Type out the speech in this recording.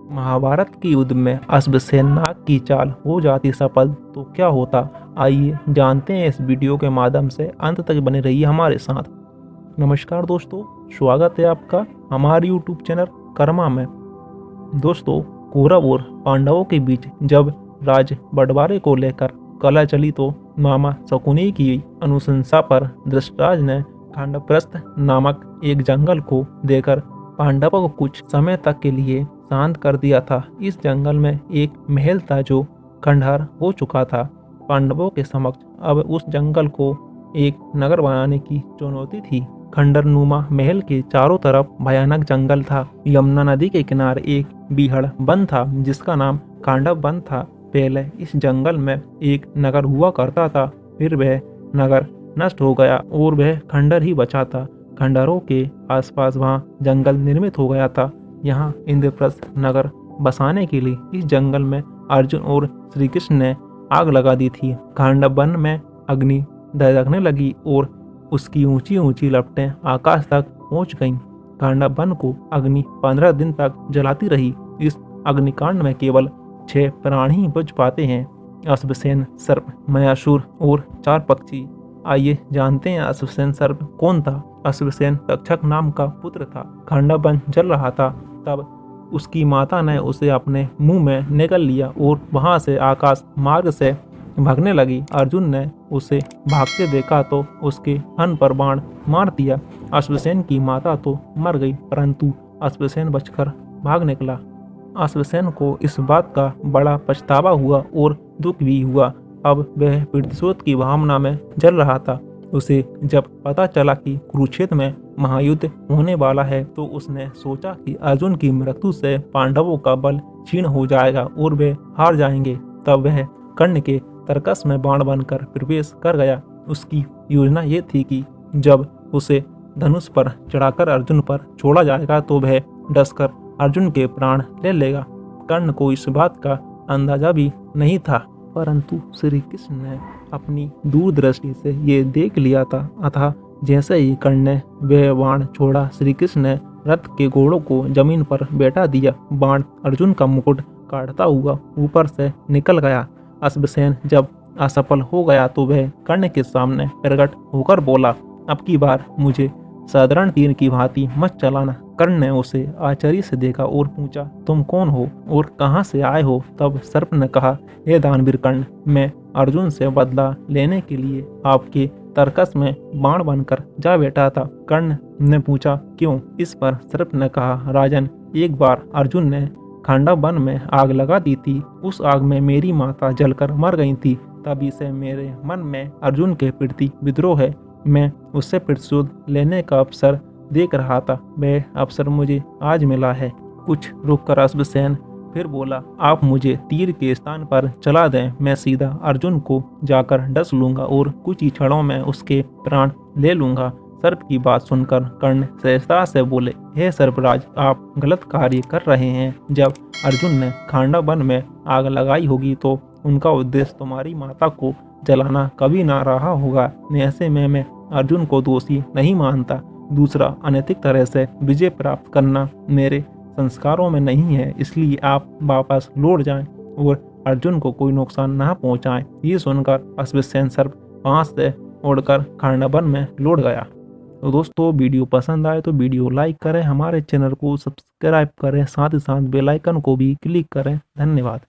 महाभारत के युद्ध में अश्वसेन नाग की चाल हो जाती सफल तो क्या होता। आइए जानते हैं इस वीडियो के माध्यम से। अंत तक बने रहिए हमारे साथ। नमस्कार दोस्तों, स्वागत है आपका हमारे यूट्यूब चैनल कर्मा में। दोस्तों, कौरव और पांडवों के बीच जब राज बंटवारे को लेकर कलह चली तो मामा शकुनी की अनुशंसा पर धृतराज ने खांडवप्रस्थ नामक एक जंगल को देकर पांडवों को कुछ समय तक के लिए शांत कर दिया था। इस जंगल में एक महल था जो खंडहर हो चुका था। पांडवों के समक्ष अब उस जंगल को एक नगर बनाने की चुनौती थी। खंडरनुमा महल के चारों तरफ भयानक जंगल था। यमुना नदी के किनारे एक बीहड़ वन था जिसका नाम खांडव वन था। पहले इस जंगल में एक नगर हुआ करता था, फिर वह नगर नष्ट हो गया और वह खंडर ही बचा था। खंडरों के आसपास वहाँ जंगल निर्मित हो गया था। यहाँ इंद्रप्रस्थ नगर बसाने के लिए इस जंगल में अर्जुन और श्री कृष्ण ने आग लगा दी थी। खांडव वन में अग्नि दहकने लगी और उसकी ऊंची ऊंची लपटें आकाश तक पहुंच गईं। खांडव वन को अग्नि 15 दिन तक जलाती रही। इस अग्निकांड में केवल 6 प्राणी ही बुझ पाते हैं, अश्वसेन, सर्प, मयासुर और 4 पक्षी। आइए जानते हैं अश्वसेन सर्प कौन था। अश्वसेन तक्षक नाम का पुत्र था। खांडव वन जल रहा था तब उसकी माता ने उसे अपने मुंह में निगल लिया और वहां से आकाश मार्ग से भागने लगी। अर्जुन ने उसे भागते देखा तो उसके फन पर बाण मार दिया। अश्वसेन की माता तो मर गई, परंतु अश्वसेन बचकर भाग निकला। अश्वसेन को इस बात का बड़ा पछतावा हुआ और दुख भी हुआ। अब वह प्रतिशोध की भावना में जल रहा था। उसे जब पता चला कि कुरुक्षेत्र में महायुद्ध होने वाला है तो उसने सोचा कि अर्जुन की मृत्यु से पांडवों का बल क्षीण हो जाएगा और वे हार जाएंगे। तब वह कर्ण के तरकस में बाण बनकर प्रवेश कर गया। उसकी योजना ये थी कि जब उसे धनुष पर चढ़ाकर अर्जुन पर छोड़ा जाएगा तो वह डसकर अर्जुन के प्राण ले लेगा। कर्ण को इस बात का अंदाजा भी नहीं था, परंतु श्री कृष्ण ने अपनी दूरदृष्टि से ये देख लिया था। अतः जैसे ही कर्ण ने वह बाण छोड़ा, श्री कृष्ण ने रथ के घोड़ों को जमीन पर बैठा दिया। बाण अर्जुन का मुकुट काटता हुआ ऊपर से निकल गया। अश्वसेन जब असफल हो गया तो वह कर्ण के सामने प्रकट होकर बोला, अब की बार मुझे साधारण तीर की भांति मत चलाना। कर्ण ने उसे आश्चर्य से देखा और पूछा, तुम कौन हो और कहां से आए हो। तब सर्प ने कहा, हे दानवीर कर्ण, मैं अर्जुन से बदला लेने के लिए आपके तरकस में बाण बनकर जा बैठा था। कर्ण ने पूछा, क्यों। इस पर सर्प ने कहा, राजन, एक बार अर्जुन ने खांडव वन में आग लगा दी थी। उस आग में मेरी माता जलकर मर गई थी। तभी से मेरे मन में अर्जुन के प्रति विद्रोह है। मैं उससे प्रतिशोध लेने का अवसर देख रहा था। वह अवसर मुझे आज मिला है। कुछ रुककर अश्वसेन फिर बोला, आप मुझे तीर के स्थान पर चला दें, मैं सीधा अर्जुन को जाकर डस लूंगा और कुछ ही क्षणों में उसके प्राण ले लूंगा। सर्प की बात सुनकर कर्ण सहजता से बोले, हे सर्पराज, आप गलत कार्य कर रहे हैं। जब अर्जुन ने खांडव वन में आग लगाई होगी तो उनका उद्देश्य तुम्हारी माता को जलाना कभी ना रहा होगा। ऐसे में मैं अर्जुन को दोषी नहीं मानता। दूसरा, अनैतिक तरह से विजय प्राप्त करना मेरे संस्कारों में नहीं है, इसलिए आप वापस लौट जाएं और अर्जुन को कोई नुकसान ना पहुंचाएं। ये सुनकर अश्वसेन सर्प वहां से उड़कर खांडव वन में लौट गया। तो दोस्तों, वीडियो पसंद आए तो वीडियो लाइक करें, हमारे चैनल को सब्सक्राइब करें, साथ ही साथ बेल आइकन को भी क्लिक करें। धन्यवाद।